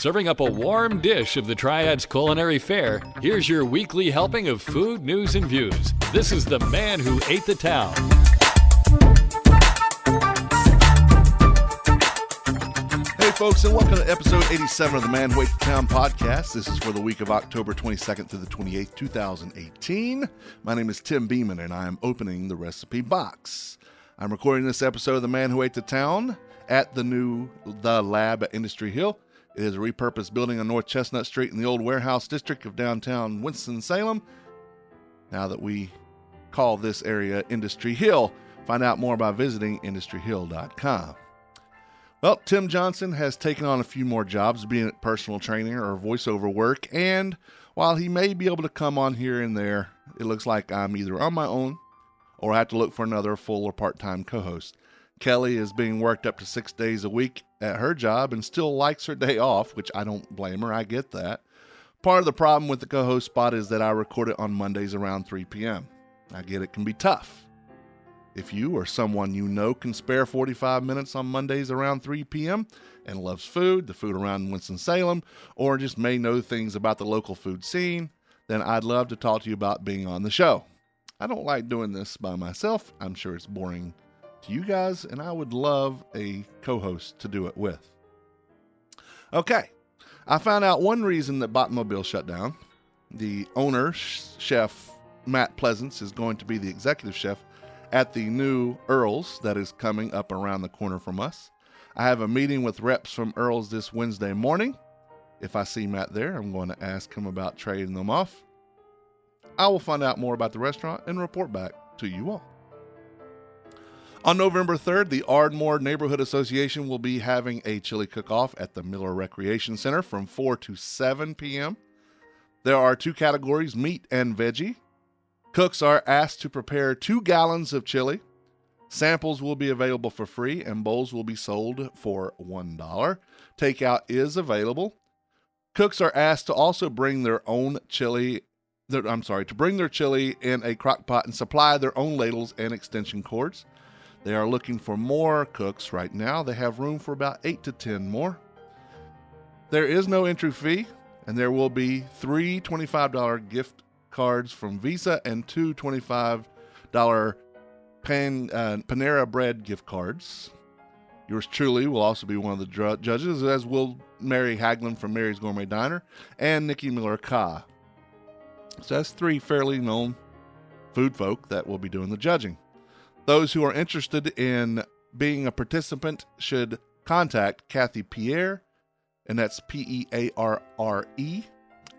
serving up a warm dish of the Triad's culinary fare, here's your weekly helping of food, news, and views. This is the man who ate the town. Hey folks, and welcome to episode 87 of the Man Who Ate the Town podcast. This is for the week of October 22nd through the 28th, 2018. My name is Tim Beeman, and I am opening the recipe box. I'm recording this episode of the Man Who Ate the Town at the Lab at Industry Hill. It is a repurposed building on North Chestnut Street in the old warehouse district of downtown Winston-Salem. Now that we call this area Industry Hill, find out more by visiting industryhill.com. Well, Tim Johnson has taken on a few more jobs, being it personal training or voiceover work, and while he may be able to come on here and there, it looks like I'm either on my own or I have to look for another full or part-time co-host. Kelly is being worked up to 6 days a week at her job and still likes her day off, which I don't blame her, I get that. Part of the problem with the co-host spot is that I record it on Mondays around 3 p.m. I get it can be tough. If you or someone you know can spare 45 minutes on Mondays around 3 p.m. and loves food, the food around Winston-Salem, or just may know things about the local food scene, then I'd love to talk to you about being on the show. I don't like doing this by myself. I'm sure it's boring to you guys, and I would love a co-host to do it with. Okay, I found out one reason that Bahtmobile shut down. The owner, Chef Matt Pleasance, is going to be the executive chef at the new Earl's that is coming up around the corner from us. I have a meeting with reps from Earl's this Wednesday morning. If I see Matt there, I'm going to ask him about trading them off. I will find out more about the restaurant and report back to you all. On November 3rd, the Ardmore Neighborhood Association will be having a chili cook-off at the Miller Recreation Center from 4 to 7 p.m. There are two categories, meat and veggie. Cooks are asked to prepare 2 gallons of chili. Samples will be available for free, and bowls will be sold for $1. Takeout is available. Cooks are asked to also bring their own chili. To bring their chili in a crock pot and supply their own ladles and extension cords. They are looking for more cooks right now. They have room for about 8 to 10 more. There is no entry fee, and there will be 3 $25 gift cards from Visa and 2 $25 Panera Bread gift cards. Yours truly will also be one of the judges, as will Mary Haglund from Mary's Gourmet Diner and Nikki Miller-Ka. So that's 3 fairly known food folk that will be doing the judging. Those who are interested in being a participant should contact Kathy Pierre, and that's Pearre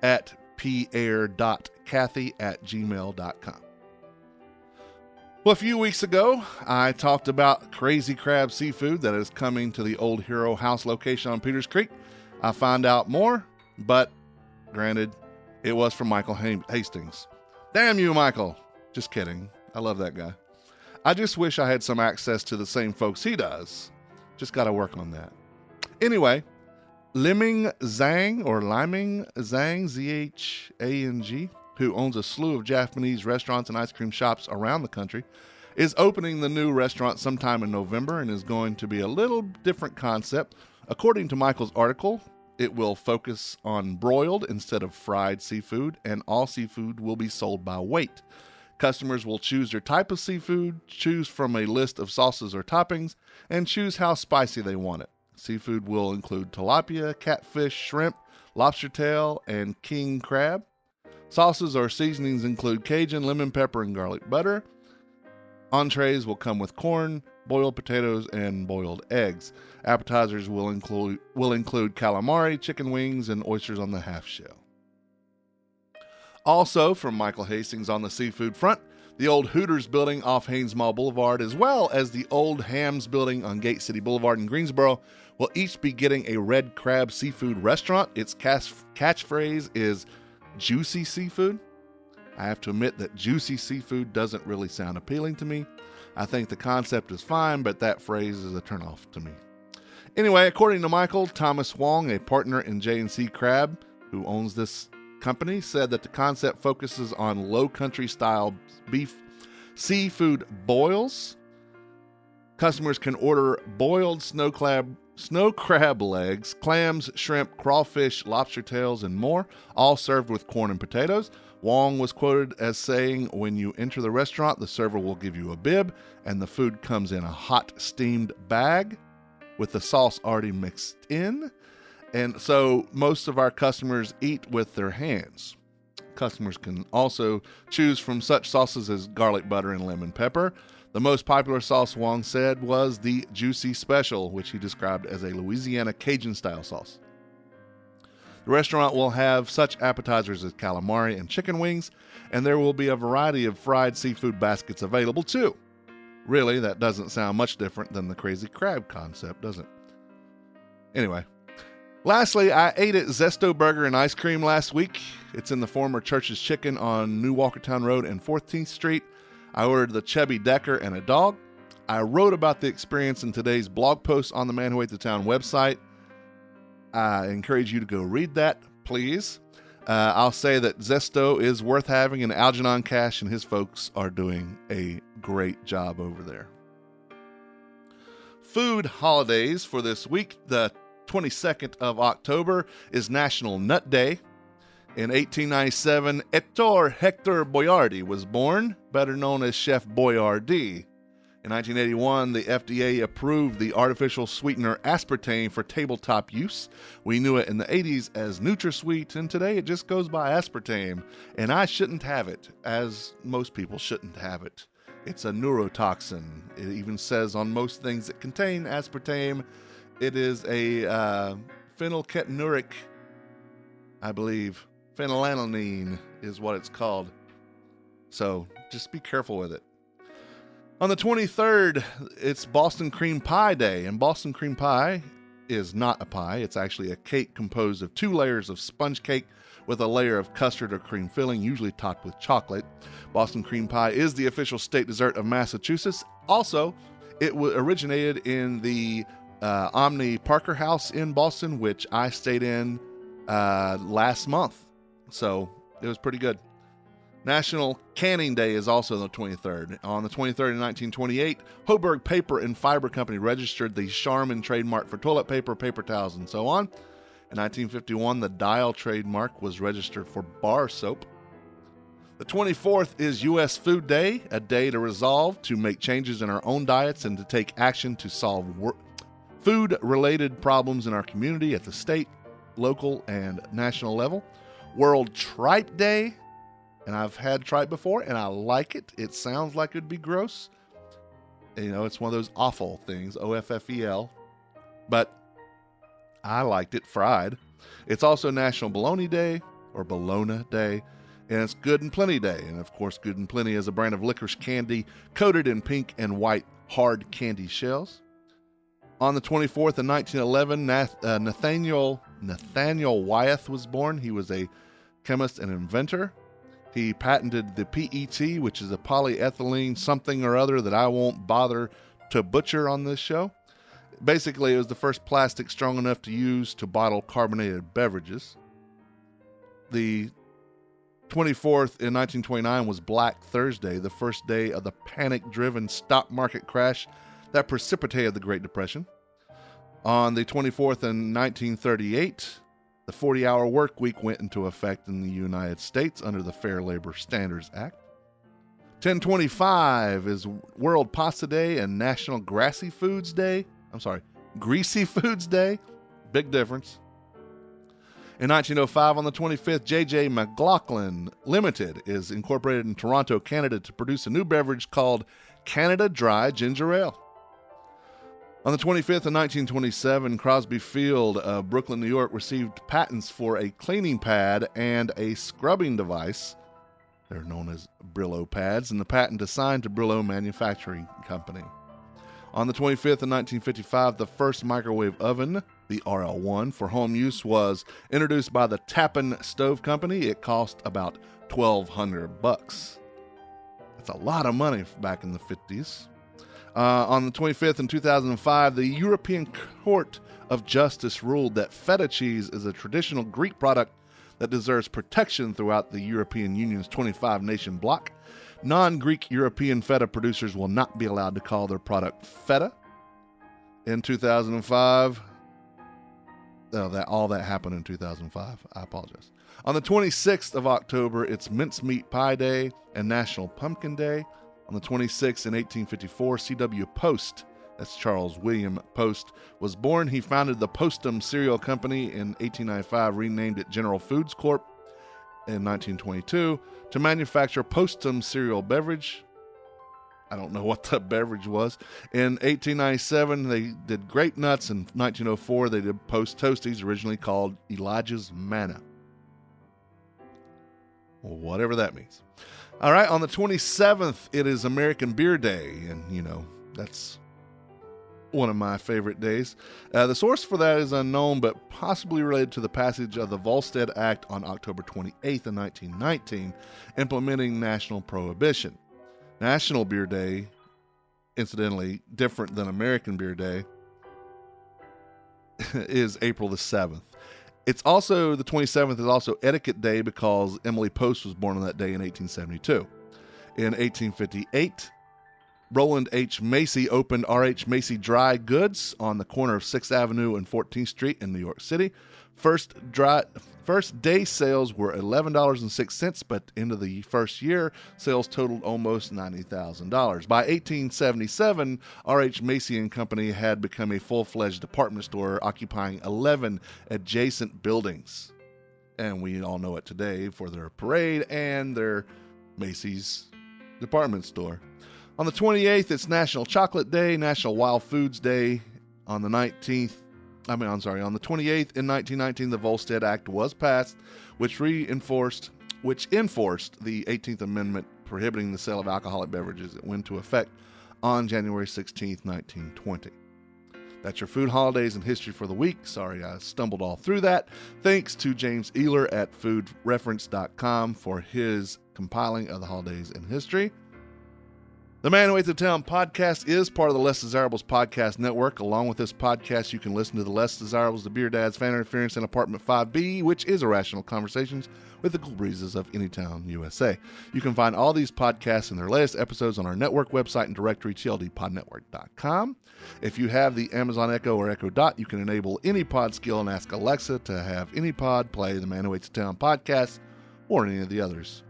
at pierre.kathy@gmail.com. Well, a few weeks ago, I talked about Crazy Crab Seafood that is coming to the Old Hero House location on Peters Creek. I found out more, but granted, it was from Michael Hastings. Damn you, Michael. Just kidding. I love that guy. I just wish I had some access to the same folks he does. Just got to work on that. Anyway, Liming Zhang, Zhang, who owns a slew of Japanese restaurants and ice cream shops around the country, is opening the new restaurant sometime in November and is going to be a little different concept. According to Michael's article, it will focus on broiled instead of fried seafood, and all seafood will be sold by weight. Customers will choose their type of seafood, choose from a list of sauces or toppings, and choose how spicy they want it. Seafood will include tilapia, catfish, shrimp, lobster tail, and king crab. Sauces or seasonings include Cajun, lemon pepper, and garlic butter. Entrees will come with corn, boiled potatoes, and boiled eggs. Appetizers will include calamari, chicken wings, and oysters on the half shell. Also, from Michael Hastings on the seafood front, the old Hooters building off Haynes Mall Boulevard, as well as the old Hams building on Gate City Boulevard in Greensboro, will each be getting a red crab seafood restaurant. Its catchphrase is juicy seafood. I have to admit that juicy seafood doesn't really sound appealing to me. I think the concept is fine, but that phrase is a turnoff to me. Anyway, according to Michael, Thomas Wong, a partner in J&C Crab, who owns this company, said that the concept focuses on low country style beef seafood boils. Customers can order boiled snow crab legs, clams, shrimp, crawfish, lobster tails, and more, all served with corn and potatoes. Wong was quoted as saying, "When you enter the restaurant, the server will give you a bib, and the food comes in a hot steamed bag with the sauce already mixed in." And so most of our customers eat with their hands. Customers can also choose from such sauces as garlic butter and lemon pepper. The most popular sauce, Wong said, was the Juicy Special, which he described as a Louisiana Cajun-style sauce. The restaurant will have such appetizers as calamari and chicken wings, and there will be a variety of fried seafood baskets available too. Really, that doesn't sound much different than the crazy crab concept, does it? Anyway. Lastly, I ate at Zesto Burger and Ice Cream last week. It's in the former Church's Chicken on New Walkertown Road and 14th Street. I ordered the Chubby Decker and a dog. I wrote about the experience in today's blog post on the Man Who Ate the Town website. I encourage you to go read that, please. I'll say that Zesto is worth having, and Algernon Cash and his folks are doing a great job over there. Food holidays for this week. The 22nd of October is National Nut Day. In 1897, Ettore Hector Boiardi was born, better known as Chef Boyardee. In 1981, the FDA approved the artificial sweetener aspartame for tabletop use. We knew it in the 80s as NutraSweet, and today it just goes by aspartame. And I shouldn't have it, as most people shouldn't have it. It's a neurotoxin. It even says on most things that contain aspartame, it is a phenylketonuric, I believe. Phenylalanine is what it's called. So just be careful with it. On the 23rd, it's Boston Cream Pie Day, and Boston Cream Pie is not a pie. It's actually a cake composed of 2 layers of sponge cake with a layer of custard or cream filling, usually topped with chocolate. Boston Cream Pie is the official state dessert of Massachusetts. Also, it originated in the Omni Parker House in Boston, which I stayed in last month. So it was pretty good. National Canning Day is also the 23rd. On the 23rd in 1928, Hoburg Paper and Fiber Company registered the Charmin trademark for toilet paper, paper towels, and so on. In 1951, the Dial trademark was registered for bar soap. The 24th is U.S. Food Day, a day to resolve to make changes in our own diets and to take action to solve food-related problems in our community at the state, local, and national level. World Tripe Day. And I've had tripe before, and I like it. It sounds like it'd be gross. You know, it's one of those awful things, OFFEL. But I liked it fried. It's also National Bologna Day, or Bologna Day, and it's Good and Plenty Day. And, of course, Good and Plenty is a brand of licorice candy coated in pink and white hard candy shells. On the 24th in 1911, Nathaniel Wyeth was born. He was a chemist and inventor. He patented the PET, which is a polyethylene something or other that I won't bother to butcher on this show. Basically, it was the first plastic strong enough to use to bottle carbonated beverages. The 24th in 1929 was Black Thursday, the first day of the panic-driven stock market crash that precipitated the Great Depression. On the 24th in 1938, the 40-hour work week went into effect in the United States under the Fair Labor Standards Act. 10/25 is World Pasta Day and National Greasy Foods Day. Big difference. In 1905, on the 25th, J.J. McLaughlin Limited is incorporated in Toronto, Canada, to produce a new beverage called Canada Dry Ginger Ale. On the 25th of 1927, Crosby Field of Brooklyn, New York, received patents for a cleaning pad and a scrubbing device. They're known as Brillo pads, and the patent assigned to Brillo Manufacturing Company. On the 25th of 1955, the first microwave oven, the RL1, for home use was introduced by the Tappan Stove Company. It cost about $1,200. That's a lot of money back in the 50s. On the 25th in 2005, the European Court of Justice ruled that feta cheese is a traditional Greek product that deserves protection throughout the European Union's 25-nation bloc. Non-Greek European feta producers will not be allowed to call their product feta. In 2005, all that happened in 2005. I apologize. On the 26th of October, it's Mincemeat Pie Day and National Pumpkin Day. On the 26th, in 1854, C.W. Post, that's Charles William Post, was born. He founded the Postum Cereal Company in 1895, renamed it General Foods Corp. in 1922 to manufacture Postum cereal beverage. I don't know what the beverage was. In 1897, they did Grape Nuts. In 1904, they did Post Toasties, originally called Elijah's Manna. Well, whatever that means. All right, on the 27th, it is American Beer Day, and, that's one of my favorite days. The source for that is unknown, but possibly related to the passage of the Volstead Act on October 28th of 1919, implementing national prohibition. National Beer Day, incidentally, different than American Beer Day, is April the 7th. It's also, the 27th is also Etiquette Day because Emily Post was born on that day in 1872. In 1858, Roland H. Macy opened R.H. Macy Dry Goods on the corner of 6th Avenue and 14th Street in New York City. First day sales were $11.06, but into the first year, sales totaled almost $90,000. By 1877, R.H. Macy and Company had become a full-fledged department store occupying 11 adjacent buildings. And we all know it today for their parade and their Macy's department store. On the 28th, it's National Chocolate Day, National Wild Foods Day. On the 28th in 1919, the Volstead Act was passed, which enforced the 18th Amendment prohibiting the sale of alcoholic beverages. It went into effect on January 16th, 1920. That's your food, holidays, and history for the week. Sorry, I stumbled all through that. Thanks to James Ehler at foodreference.com for his compiling of the holidays in history. The Man Who Ate the Town podcast is part of the Less Desirables podcast network. Along with this podcast, you can listen to the Less Desirables, the Beer Dads, Fan Interference, and Apartment 5B, which is Irrational Conversations with the Cool Breezes of Anytown, USA. You can find all these podcasts and their latest episodes on our network website and directory, tldpodnetwork.com. If you have the Amazon Echo or Echo Dot, you can enable any pod skill and ask Alexa to have any pod play the Man Who Ate the Town podcast or any of the others.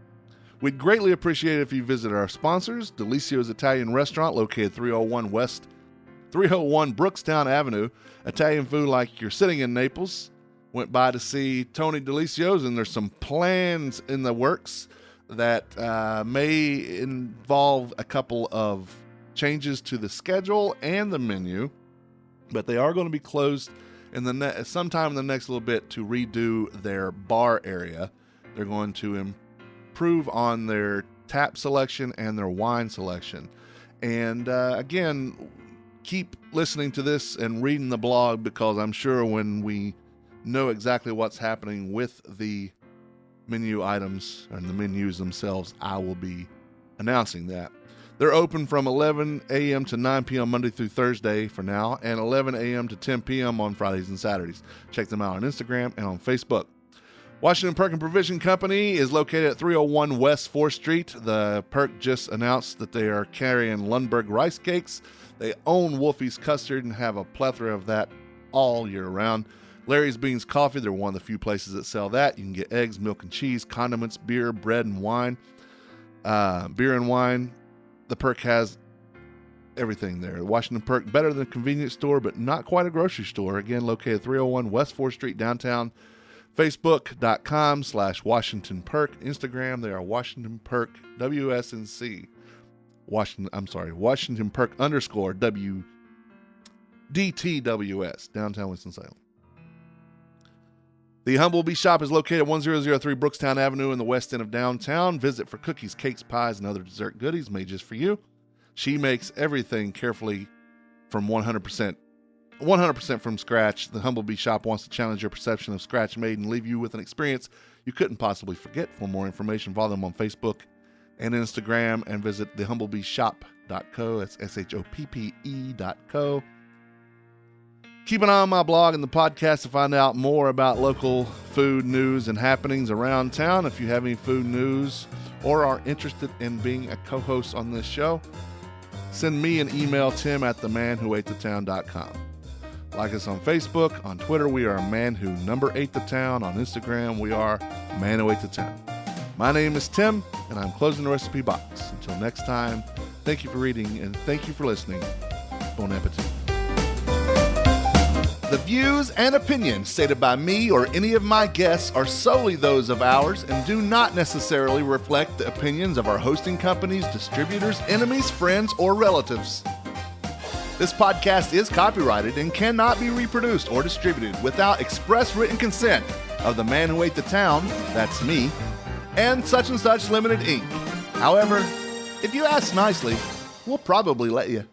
We'd greatly appreciate it if you visit our sponsors, Delicio's Italian Restaurant, located 301 Brookstown Avenue. Italian food like you're sitting in Naples. Went by to see Tony Delicio's, and there's some plans in the works that may involve a couple of changes to the schedule and the menu, but they are going to be closed in sometime in the next little bit to redo their bar area. They're going to improve on their tap selection and their wine selection. And again, keep listening to this and reading the blog, because I'm sure when we know exactly what's happening with the menu items and the menus themselves, I will be announcing that. They're open from 11 a.m. to 9 p.m. Monday through Thursday for now, and 11 a.m. to 10 p.m. on Fridays and Saturdays. Check them out on Instagram and on Facebook. Washington Perk and Provision Company is located at 301 West 4th Street. The Perk just announced that they are carrying Lundberg rice cakes. They own Wolfie's Custard and have a plethora of that all year round. Larry's Beans Coffee, they're one of the few places that sell that. You can get eggs, milk and cheese, condiments, beer, bread, and wine. Beer and wine, the Perk has everything there. Washington Perk, better than a convenience store, but not quite a grocery store. Again, located 301 West 4th Street, downtown. Facebook.com/Washington Perk. Instagram, they are Washington Perk WSNC. Washington Perk _ WDTWS, downtown Winston-Salem. The Humblebee Shop is located at 1003 Brookstown Avenue in the west end of downtown. Visit for cookies, cakes, pies, and other dessert goodies made just for you. She makes everything carefully from 100% from scratch. The Humblebee Shop wants to challenge your perception of scratch made and leave you with an experience you couldn't possibly forget. For more information, follow them on Facebook and Instagram, and visit thehumblebeeshop.co. That's SHOPPE.co. Keep an eye on my blog and the podcast to find out more about local food news and happenings around town. If you have any food news or are interested in being a co-host on this show, send me an email, tim@themanwhoatethetown.com. Like us on Facebook. On Twitter, we are manwho8thetown. On Instagram, we are man08thetown. My name is Tim, and I'm closing the recipe box. Until next time, thank you for reading, and thank you for listening. Bon appetit. The views and opinions stated by me or any of my guests are solely those of ours and do not necessarily reflect the opinions of our hosting companies, distributors, enemies, friends, or relatives. This podcast is copyrighted and cannot be reproduced or distributed without express written consent of the man who ate the town, that's me, and Such Limited Inc. However, if you ask nicely, we'll probably let you.